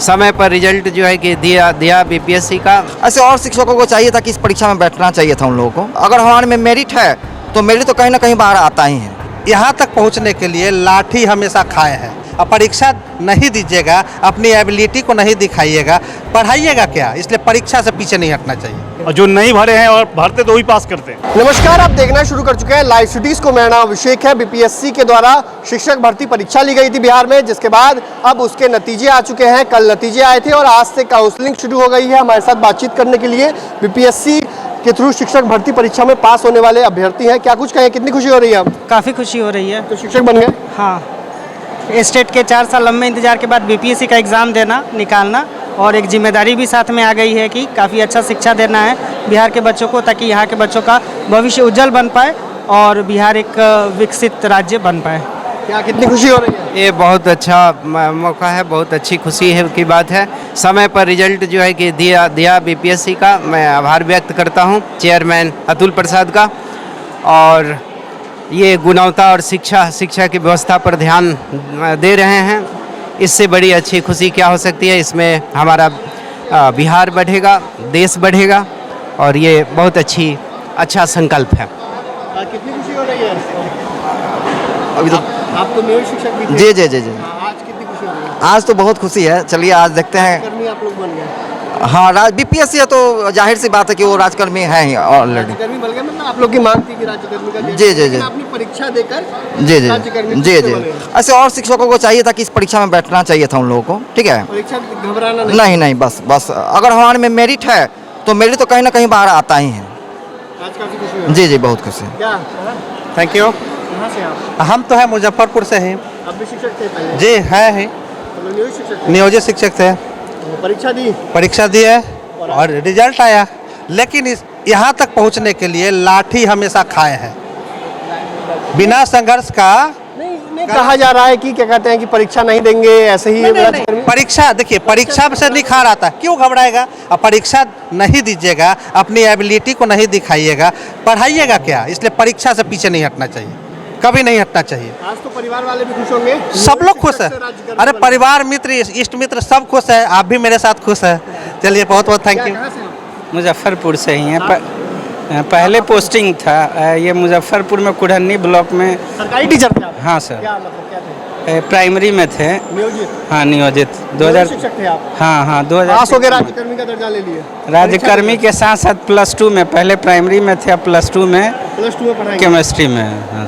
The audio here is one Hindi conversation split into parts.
समय पर रिजल्ट जो है कि दिया बीपीएससी का। ऐसे और शिक्षकों को चाहिए था कि इस परीक्षा में बैठना चाहिए था उन लोगों को। अगर हमारे में मेरिट है तो मेरिट तो कहीं ना कहीं बाहर आता ही है। यहाँ तक पहुँचने के लिए लाठी हमेशा खाए हैं। अब परीक्षा नहीं दीजिएगा, अपनी एबिलिटी को नहीं दिखाइएगा, पढ़ाइएगा क्या? इसलिए परीक्षा से पीछे नहीं हटना चाहिए। और जो नहीं भरे हैं और भरते तो वही पास करते हैं। नमस्कार, आप देखना शुरू कर चुके हैं लाइव सिटीज को। मेरा नाम अभिषेक है। बीपीएससी के द्वारा शिक्षक भर्ती परीक्षा ली गई थी बिहार में, जिसके बाद अब उसके नतीजे आ चुके हैं। कल नतीजे आए थे और आज से काउंसलिंग शुरू हो गई है। हमारे साथ बातचीत करने के लिए बीपीएससी के थ्रू शिक्षक भर्ती परीक्षा में पास होने वाले अभ्यर्थी हैं। क्या कुछ कहें, कितनी खुशी हो रही है? काफ़ी खुशी हो रही है। तो शिक्षक बन गए? हाँ, स्टेट के 4 साल लंबे इंतजार के बाद बीपीएससी का एग्ज़ाम देना, निकालना, और एक जिम्मेदारी भी साथ में आ गई है कि काफ़ी अच्छा शिक्षा देना है बिहार के बच्चों को, ताकि यहाँ के बच्चों का भविष्य उज्जवल बन पाए और बिहार एक विकसित राज्य बन पाए। क्या कितनी खुशी हो रही है? ये बहुत अच्छा मौका है, बहुत अच्छी खुशी है की बात है। समय पर रिजल्ट जो है कि दिया बीपीएससी का। मैं आभार व्यक्त करता हूँ चेयरमैन अतुल प्रसाद का। और ये गुणवत्ता और शिक्षा की व्यवस्था पर ध्यान दे रहे हैं। इससे बड़ी अच्छी खुशी क्या हो सकती है। इसमें हमारा बिहार बढ़ेगा, देश बढ़ेगा, और ये बहुत अच्छा संकल्प है। कितनी खुशी हो रही है? अभी तो आप तो न्यू शिक्षक भी थे। जी। आज कितनी खुशी हो रही है? आज तो बहुत खुशी है। चलिए आज देखते हैं। कर्मी आप लोग बन गए। हाँ, बीपीएससी है तो जाहिर सी बात है कि वो राजकर्मी है ही ऑलरेडी। राज्यकर्मी बन गए, मतलब आप लोग की मांग थी कि राज्यकर्मी का जी। लेकिन आपने परीक्षा देकर जी। राज्यकर्मी जी। बने। ऐसे और शिक्षकों को चाहिए था कि इस परीक्षा में बैठना चाहिए था उन लोगों को। ठीक है, परीक्षा घबराना नहीं, बस अगर हमारे में मेरिट है तो मेरिट तो कहीं ना कहीं बाहर आता ही है। आज काफी खुशी है। जी, बहुत खुशी। क्या? Thank you. कहाँ से आप? हम तो है मुजफ्फरपुर से हैं। आप भी शिक्षक थे पहले? जी है तो न्यू शिक्षक थे। नियोजित शिक्षक थे। तो परीक्षा दी है और रिजल्ट आया। लेकिन यहाँ तक पहुँचने के लिए लाठी हमेशा खाए हैं। बिना संघर्ष का नहीं कहा जा रहा है कि क्या कहते हैं कि परीक्षा नहीं देंगे, ऐसे ही नहीं। परीक्षा देखिए, परीक्षा से निखार आता है, क्यों घबराएगा? अब परीक्षा नहीं दीजिएगा, अपनी एबिलिटी को नहीं दिखाइएगा, पढ़ाइएगा क्या? इसलिए परीक्षा से पीछे नहीं हटना चाहिए, कभी नहीं हटना चाहिए। आज तो परिवार वाले भी खुश होंगे, सब लोग खुश है। अरे परिवार, मित्र, इष्ट मित्र सब खुश है। आप भी मेरे साथ खुश है। चलिए बहुत बहुत थैंक यू। मुजफ्फरपुर से ही हैं। पहले पोस्टिंग था ये मुजफ्फरपुर में, कुढ़न्नी ब्लॉक में। सरकारी टीचर थे आप? हाँ सर। क्या मतलब क्या थे? प्राइमरी में थे। नियोजित? हाँ, नियोजित। 2000 शिक्षक थे आप? हाँ 2000 पास हो गए, राज्यकर्मी का दर्जा ले लिए? राज्यकर्मी के साथ साथ +2 में, पहले प्राइमरी में थे, अब +2 में पढ़ाएंगे केमिस्ट्री में। हाँ।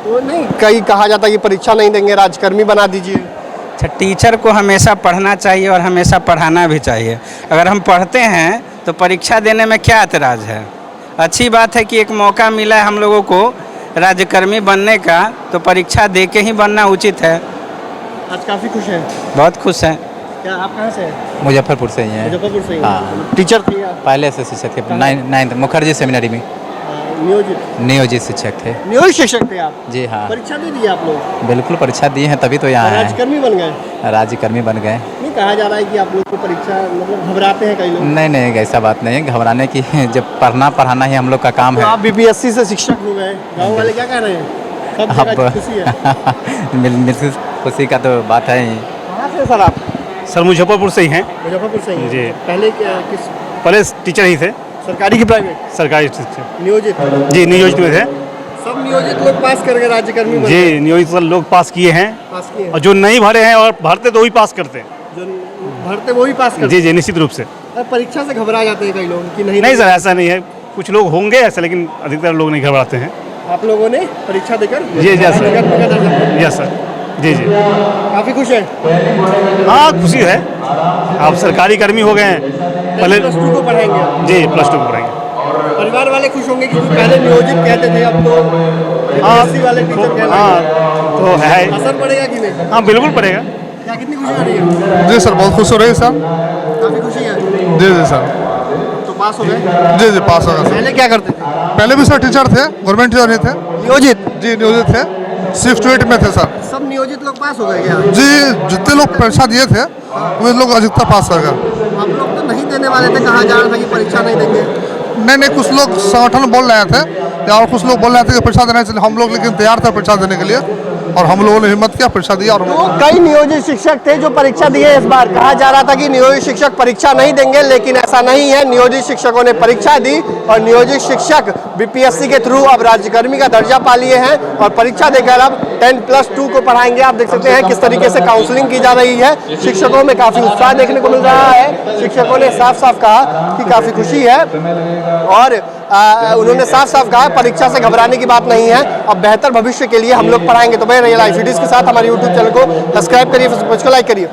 तो नहीं कहीं कहा जाता है कि परीक्षा नहीं देंगे, राज्यकर्मी बना दीजिए। अच्छा, टीचर को हमेशा पढ़ना चाहिए और हमेशा पढ़ाना भी चाहिए। अगर हम पढ़ते हैं तो परीक्षा देने में क्या एतराज़ है? अच्छी बात है कि एक मौका मिला है हम लोगों को राज्यकर्मी बनने का, तो परीक्षा दे के ही बनना उचित है। आज काफ़ी खुश हैं? बहुत खुश हैं। क्या आप कहाँ से हैं? मुजफ्फरपुर से ही हैं। मुजफ्फरपुर से ही? हाँ। टीचर थे आप? पहले से शिक्षक थे, 9th मुखर्जी सेमिनरी में नियोजित शिक्षक थे। नियोजित शिक्षक थे आप? जी हाँ। परीक्षा दे दी आप लोग? बिल्कुल परीक्षा दी है, तभी तो यहाँ हैं। राज्यकर्मी बन गए? राज्यकर्मी बन गए। नहीं कहा जा रहा है कि आप लोग को परीक्षा मतलब घबराते हैं कई लोग? नहीं, ऐसा बात नहीं है घबराने की। जब पढ़ाना ही हम लोग का काम तो है। आप बीपीएससी से शिक्षक हो गए, गाँव वाले क्या कह रहे हैं? सब जगह खुशी है। खुशी का तो बात है ही। कहाँ से सर आप? सर मुजफ्फरपुर से ही हैं। मुजफ्फरपुर से ही? जी। पहले टीचर ही थे। सरकारी की प्राइवेट? सरकारी थे। नियोजित? जी, नियोजित में थे। सब नियोजित लोग पास करके राज्यकर्मी बने? जी, नियोजित लोग पास किए हैं। और जो नहीं भरे हैं और भरते तो वही पास करते हैं। जो भरते वही पास करते? जी, निश्चित रूप से। परीक्षा से घबरा जाते हैं कई लोग कि नहीं सर, ऐसा नहीं है। कुछ लोग होंगे ऐसे, लेकिन अधिकतर लोग नहीं घबराते हैं। आप लोगों ने परीक्षा देकर जी सर। Yes sir. जी। काफ़ी खुश है? हाँ, खुशी है। आप सरकारी कर्मी हो गए हैं। पहले +2 को पढ़ाएंगे? जी, +2 को पढ़ाएंगे। परिवार वाले खुश होंगे कि पहले नियोजित कहते थे, अब तो बीपीएससी वाले टीचर कह रहे हैं। हाँ, तो है। असर पड़ेगा कि नहीं? हाँ, बिल्कुल पड़ेगा। क्या कितनी खुशी हो रही है? जी सर, बहुत खुश हो रही है सर। काफ़ी खुशी है? जी सर। तो पास हो गए? जी पास हो गए सर। पहले क्या करते थे? पहले भी सर टीचर थे, गवर्नमेंट टीचर नहीं थे। नियोजित? जी नियोजित थे, शिफ्ट 8 में थे सर। सब नियोजित लोग पास हो गए क्या? जी, जितने लोग परीक्षा दिए थे वे लोग अधिकतर पास कर गए। आप लोग तो नहीं देने वाले थे, कहा जा रहा था कि परीक्षा नहीं देंगे। नहीं, कुछ लोग संगठन बोल रहे थे और कुछ लोग बोल रहे थे कि परीक्षा देना चाहिए। हम लोग लेकिन तैयार थे परीक्षा देने के लिए, और हम लोगों ने हिम्मत किया, परीक्षा दिया और हम तो कई नियोजित शिक्षक थे जो परीक्षा दिए। इस बार कहा जा रहा था कि नियोजित शिक्षक परीक्षा नहीं देंगे, लेकिन ऐसा नहीं है। नियोजित शिक्षकों ने परीक्षा दी और नियोजित शिक्षक बीपीएससी के थ्रू अब राज्यकर्मी का दर्जा पा लिए हैं और परीक्षा देकर अब 10+2 को पढ़ाएंगे। आप देख सकते हैं किस तरीके से काउंसलिंग की जा रही है। शिक्षकों में काफी उत्साह देखने को मिल रहा है। शिक्षकों ने साफ साफ कहा कि काफी खुशी है और उन्होंने साफ साफ कहा परीक्षा से घबराने की बात नहीं है, अब बेहतर भविष्य के लिए हम लोग पढ़ाएंगे। तो भाई रियल ICTs के साथ हमारे YouTube चैनल को सब्सक्राइब करिए, फेसबुक पेज को लाइक करिए।